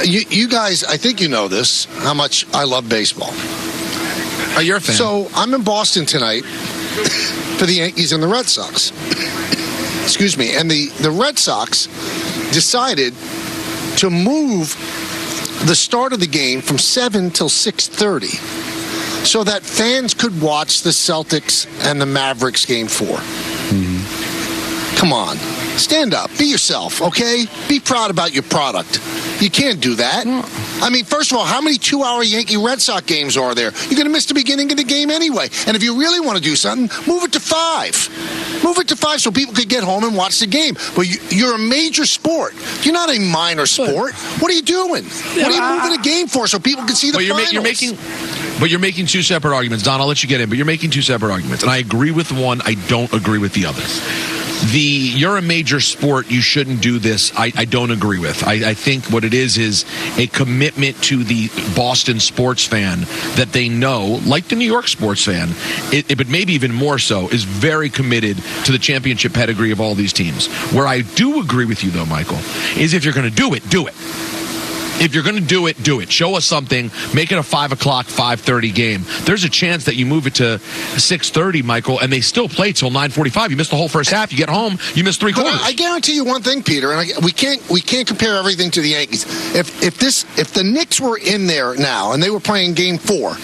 You guys, I think you know this, how much I love baseball. Oh, you're a fan. So I'm in Boston tonight for the Yankees and the Red Sox. Excuse me. And the Red Sox decided to move the start of the game from 7 till 6:30 so that fans could watch the Celtics and the Mavericks game 4. Mm-hmm. Come on. Stand up. Be yourself, okay? Be proud about your product. You can't do that. I mean, first of all, how many 2-hour Yankee Red Sox games are there? You're going to miss the beginning of the game anyway. And if you really want to do something, move it to 5. Move it to 5 so people could get home and watch the game. But you're a major sport. You're not a minor sport. What are you doing? What are you moving a game for so people can see the finals? But you're making two separate arguments. Don, I'll let you get in, but you're making two separate arguments. And I agree with one. I don't agree with the other. You're a major sport, you shouldn't do this, I don't agree with. I think what it is a commitment to the Boston sports fan that they know, like the New York sports fan, but maybe even more so, is very committed to the championship pedigree of all these teams. Where I do agree with you, though, Michael, is if you're going to do it, do it. If you're going to do it, do it. Show us something. Make it a 5 o'clock, 5:30 game. There's a chance that you move it to 6:30, Michael, and they still play till 9:45. You missed the whole first half. You get home, you miss 3 quarters. I guarantee you one thing, Peter, and we can't compare everything to the Yankees. If the Knicks were in there now and they were playing Game 4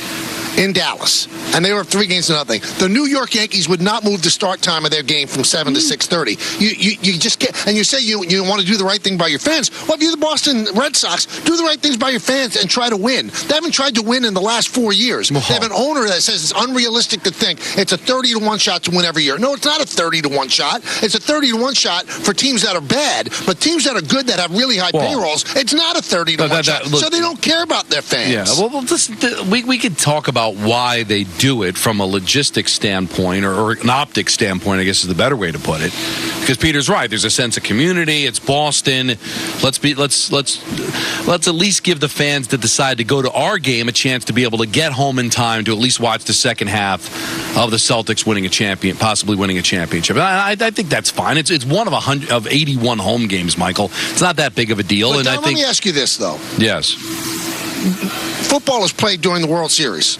in Dallas, and they were 3-0, the New York Yankees would not move the start time of their game from 7 to 6:30. You just get, and you say you want to do the right thing by your fans. Well, if you're the Boston Red Sox, do the right things by your fans and try to win. They haven't tried to win in the last 4 years. They have an owner that says it's unrealistic to think it's a 30-1 shot to win every year. No, it's not a 30-1 shot. It's a 30-1 shot for teams that are bad, but teams that are good that have really high payrolls, it's not a 30-1 shot. So they don't care about their fans. Yeah, well we could talk about why they do it from a logistics standpoint or an optics standpoint, I guess is the better way to put it. Because Peter's right. There's a sense of community. It's Boston. Let's at least give the fans that decide to go to our game a chance to be able to get home in time to at least watch the second half of the Celtics possibly winning a championship. I think that's fine. It's one of 81 home games, Michael. It's not that big of a deal. But let me ask you this, though. Yes. Football is played during the World Series.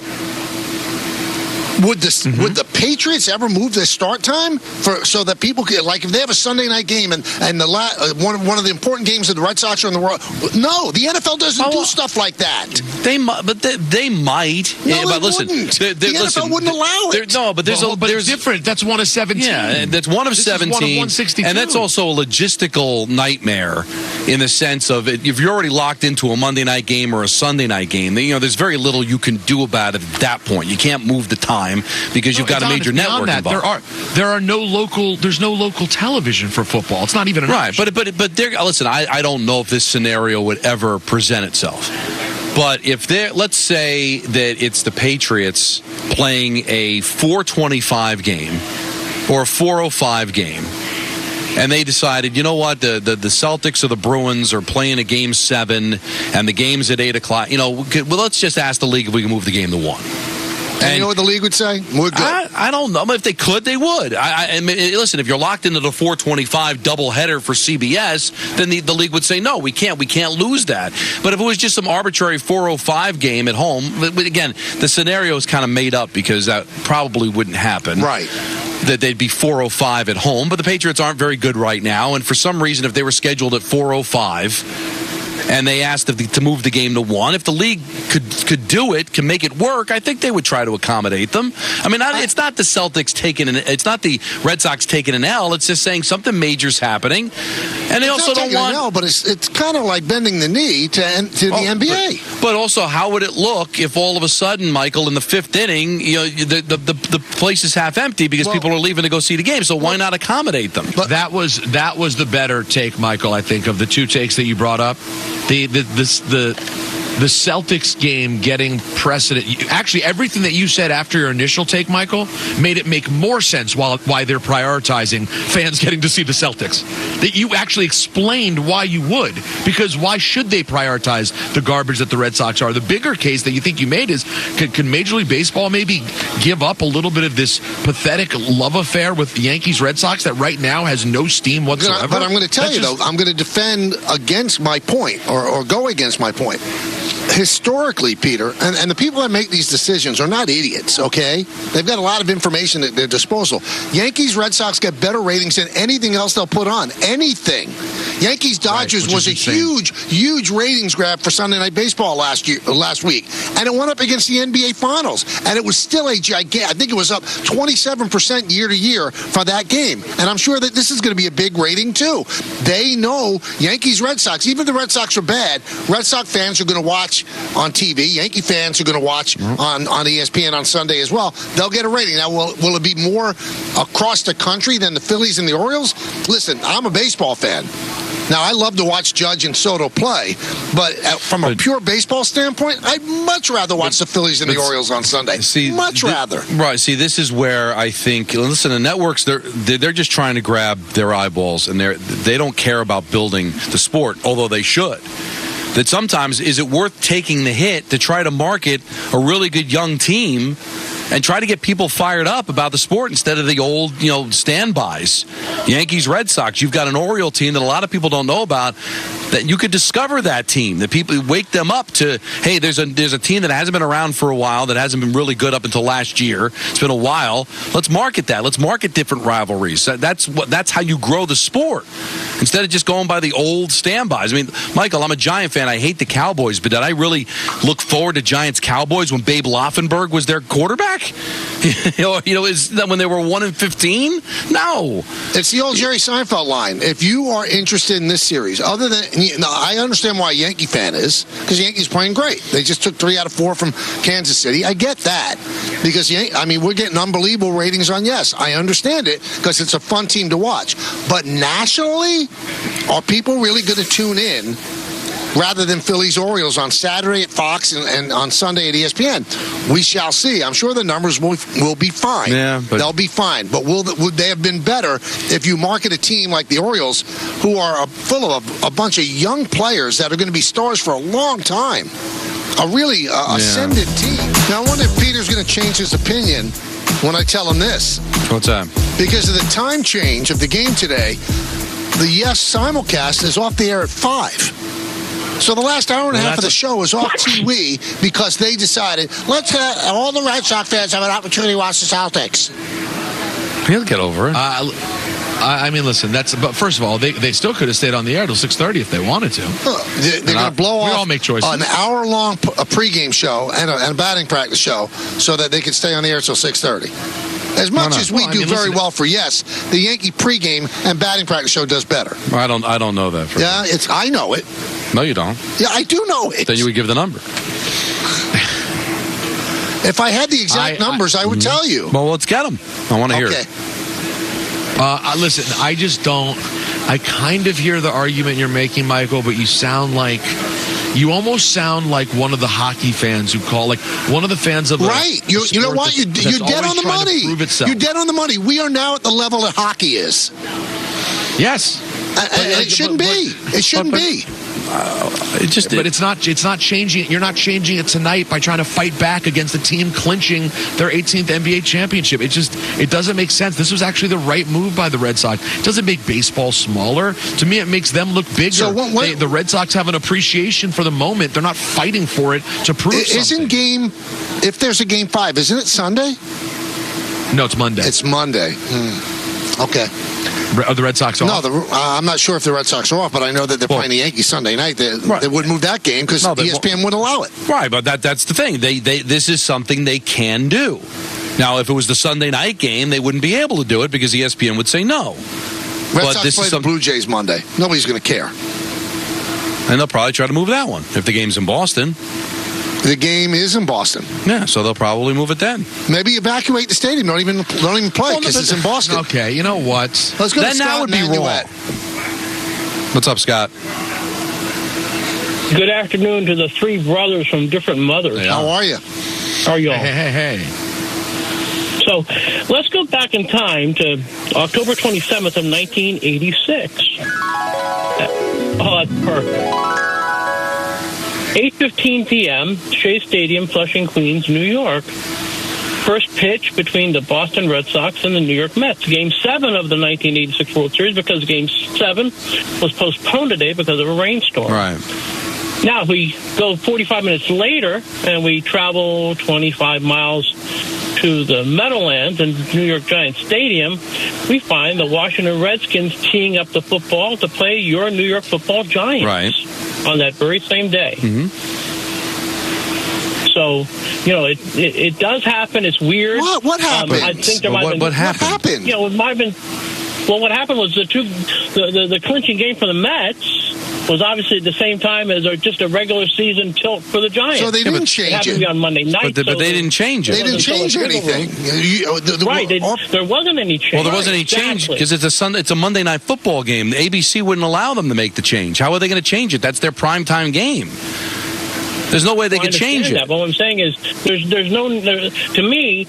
Would the Patriots ever move their start time so that people could, like, if they have a Sunday night game and one of the important games of the Red Sox are in the world? No, the NFL doesn't do stuff like that. They might. No, but listen, wouldn't. The NFL wouldn't allow it. There's different. That's one of 17. Yeah, that's one of 17. One of 162. And that's also a logistical nightmare in the sense of if you're already locked into a Monday night game or a Sunday night game, there's very little you can do about it at that point. You can't move the time because you've got a major network involved. There's no local television for football. It's not even an option. But listen, I don't know if this scenario would ever present itself. But if let's say that it's the Patriots playing a 4:25 game or a 4:05 game, and they decided, you know what, the Celtics or the Bruins are playing a Game 7, and the game's at 8 o'clock. Let's just ask the league if we can move the game to 1. And you know what the league would say? We're good. I don't know. If they could, they would. I mean, listen, if you're locked into the 4:25 doubleheader for CBS, then the league would say, no, we can't. We can't lose that. But if it was just some arbitrary 4:05 game at home, again, the scenario is kind of made up because that probably wouldn't happen. Right. That they'd be 4:05 at home. But the Patriots aren't very good right now. And for some reason, if they were scheduled at 4:05... and they asked to move the game to 1. If the league could do it, can make it work, I think they would try to accommodate them. I mean, it's not the Celtics it's not the Red Sox taking an L. It's just saying something major's happening, and they also don't want. An L, but it's kind of like bending the knee to the NBA. But also, how would it look if all of a sudden, Michael, in the 5th inning, the place is half empty because people are leaving to go see the game? So why not accommodate them? But that was the better take, Michael. I think of the two takes that you brought up. the Celtics game getting precedent. Actually, everything that you said after your initial take, Michael, made it make more sense why they're prioritizing fans getting to see the Celtics. That you actually explained why you would. Because why should they prioritize the garbage that the Red Sox are? The bigger case that you think you made is, can Major League Baseball maybe give up a little bit of this pathetic love affair with the Yankees Red Sox that right now has no steam whatsoever? But I'm going to tell you, though, I'm going to defend against my point or go against my point. Historically, Peter, and the people that make these decisions are not idiots, okay? They've got a lot of information at their disposal. Yankees, Red Sox get better ratings than anything else they'll put on. Anything. Yankees, Dodgers was a huge ratings grab for Sunday Night Baseball last week. And it went up against the NBA Finals. And it was still a gigantic, I think it was up 27% year to year for that game. And I'm sure that this is going to be a big rating, too. They know Yankees, Red Sox, even if the Red Sox are bad, Red Sox fans are going to watch on TV. Yankee fans are going to watch on ESPN on Sunday as well. They'll get a rating. Now, will it be more across the country than the Phillies and the Orioles? Listen, I'm a baseball fan. Now, I love to watch Judge and Soto play, but from a pure baseball standpoint, I'd much rather watch the Phillies and the Orioles on Sunday. Much rather. Right. See, this is where I think, listen, the networks, they're just trying to grab their eyeballs, and they don't care about building the sport, although they should. That sometimes, is it worth taking the hit to try to market a really good young team and try to get people fired up about the sport instead of the old, standbys? Yankees, Red Sox, you've got an Oriole team that a lot of people don't know about, that you could discover that team, that people wake them up to, hey, there's a team that hasn't been around for a while, that hasn't been really good up until last year. It's been a while. Let's market that. Let's market different rivalries. That's how you grow the sport, instead of just going by the old standbys. I mean, Michael, I'm a Giant fan. I hate the Cowboys, but did I really look forward to Giants-Cowboys when Babe Laufenberg was their quarterback? Is that when they were 1-15? No. It's the old Jerry Seinfeld line. If you are interested in this series, other than, I understand why a Yankee fan is, because the Yankees playing great. They just took 3 out of 4 from Kansas City. I get that, because we're getting unbelievable ratings on. Yes, I understand it, because it's a fun team to watch. But nationally, are people really going to tune in rather than Phillies Orioles on Saturday at Fox and on Sunday at ESPN? We shall see. I'm sure the numbers will be fine. Yeah, they'll be fine. But would they have been better if you market a team like the Orioles, who are full of a bunch of young players that are going to be stars for a long time? A really ascended team. Now, I wonder if Peter's going to change his opinion when I tell him this. What's that? Because of the time change of the game today, the Yes simulcast is off the air at 5. So the last hour and a half of the show is off TV because they decided, let's have all the Red Sox fans have an opportunity to watch the Celtics. He'll get over it. Listen, but first of all, they still could have stayed on the air till 6:30 if they wanted to. They're going to blow off. We all make choices. An hour-long pregame show and a batting practice show so that they can stay on the air till 6:30. As much as we do very well for Yes, the Yankee pregame and batting practice show does better. I don't know that. I know it. No, you don't. Yeah, I do know it. Then you would give the number. If I had the exact numbers, I would tell you. Well, let's get them. I want to hear it. Listen, I just don't. I kind of hear the argument you're making, Michael, but you almost sound like one of the hockey fans who call, like one of the fans of the right. You know what? You're dead on the money. You're dead on the money. We are now at the level that hockey is. Yes, it shouldn't be. It shouldn't be. But it's not changing. You're not changing it tonight by trying to fight back against the team clinching their 18th NBA championship. It doesn't make sense. This was actually the right move by the Red Sox. It doesn't make baseball smaller. To me, it makes them look bigger. So the Red Sox have an appreciation for the moment. They're not fighting for it to prove something. If there's a game 5, isn't it Sunday? No, it's Monday. It's Monday. Okay. Are the Red Sox off? No, I'm not sure if the Red Sox are off, but I know that they're playing the Yankees Sunday night. They wouldn't move that game because ESPN wouldn't allow it. Right, but that's the thing. This is something they can do. Now, if it was the Sunday night game, they wouldn't be able to do it because ESPN would say no. Red Sox play the Blue Jays Monday. Nobody's going to care. And they'll probably try to move that one if the game's in Boston. The game is in Boston. Yeah, so they'll probably move it then. Maybe evacuate the stadium. Don't even play because it's in Boston. Okay, you know what? Let's go to Scott. That would be wrong. What's up, Scott? Good afternoon to the three brothers from different mothers. Yeah. How are you? How are you all? Hey. So let's go back in time to October 27th of 1986. Oh, that's perfect. 8:15 p.m., Shea Stadium, Flushing, Queens, New York. First pitch between the Boston Red Sox and the New York Mets. Game 7 of the 1986 World Series, because Game 7 was postponed today because of a rainstorm. Right. Now, if we go 45 minutes later and we travel 25 miles to the Meadowlands and New York Giants Stadium, we find the Washington Redskins teeing up the football to play your New York Football Giants on that very same day. Mm-hmm. So, it does happen. It's weird. What happened? I think there might have been. What happened? It might have been. Well, what happened was the clinching game for the Mets was obviously at the same time as just a regular season tilt for the Giants. So they didn't change it. It happened to be on Monday night. But they didn't change it. They didn't change anything. There wasn't any change. Well, there wasn't any change because it's a Monday night football game. The ABC wouldn't allow them to make the change. How are they going to change it? That's their primetime game. There's no way they could change it. But what I'm saying is, to me,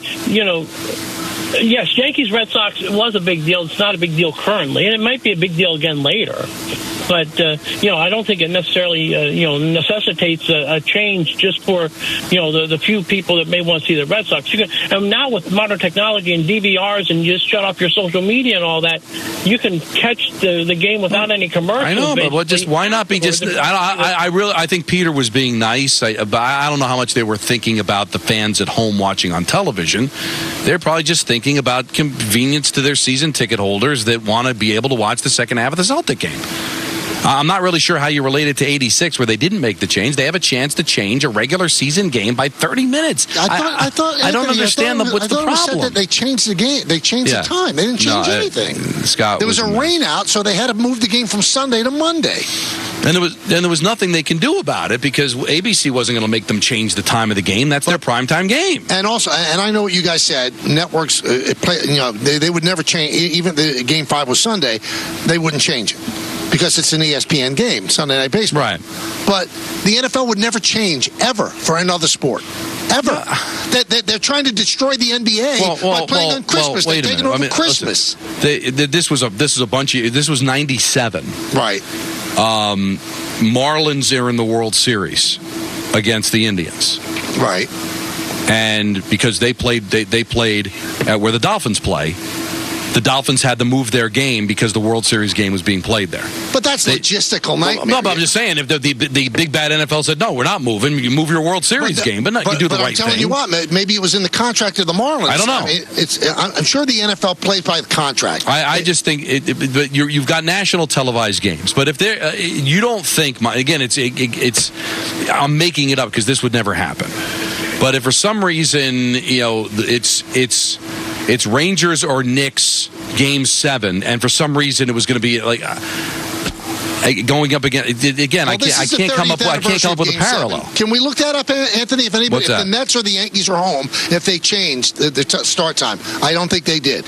yes, Yankees Red Sox was a big deal. It's not a big deal currently, and it might be a big deal again later. But I don't think it necessarily necessitates a change just for the few people that may want to see the Red Sox. And now with modern technology and DVRs, and you just shut off your social media and all that, you can catch the game without any commercials. I know, but why not be just? I think Peter was being nice. But I don't know how much they were thinking about the fans at home watching on television. They're probably just thinking about convenience to their season ticket holders that want to be able to watch the second half of the Celtic game. I'm not really sure how you relate it to 86, where they didn't make the change. They have a chance to change a regular season game by 30 minutes. I don't understand what's the problem. Said that they changed the game. They changed the time. They didn't change anything. Scott, there was a rain out, so they had to move the game from Sunday to Monday. And there was nothing they can do about it because ABC wasn't going to make them change the time of the game. That's their primetime game. And also, and I know what you guys said. Networks, they would never change. Even the Game 5 was Sunday, they wouldn't change it, because it's an ESPN game, Sunday Night Baseball. Right. But the NFL would never change, ever, for another sport. Ever. They're trying to destroy the NBA by playing on Christmas. They're taking over Christmas. This was 97. Right. Marlins are in the World Series against the Indians. Right. And because they played at where the Dolphins play, the Dolphins had to move their game because the World Series game was being played there. But that's logistical nightmare. No, but I'm just saying, if the big bad NFL said, no, we're not moving, you move your World Series game, but you do the right thing. I'm telling you what, maybe it was in the contract of the Marlins. I don't know. I'm sure the NFL plays by the contract. I just think but you've got national televised games. But if you don't think, again, it's I'm making it up because this would never happen. But if for some reason, it's Rangers or Knicks Game 7, and for some reason it was going to be like going up again. I can't come up with a parallel. Can we look that up, Anthony? If the Mets or the Yankees are home, if they changed the start time, I don't think they did.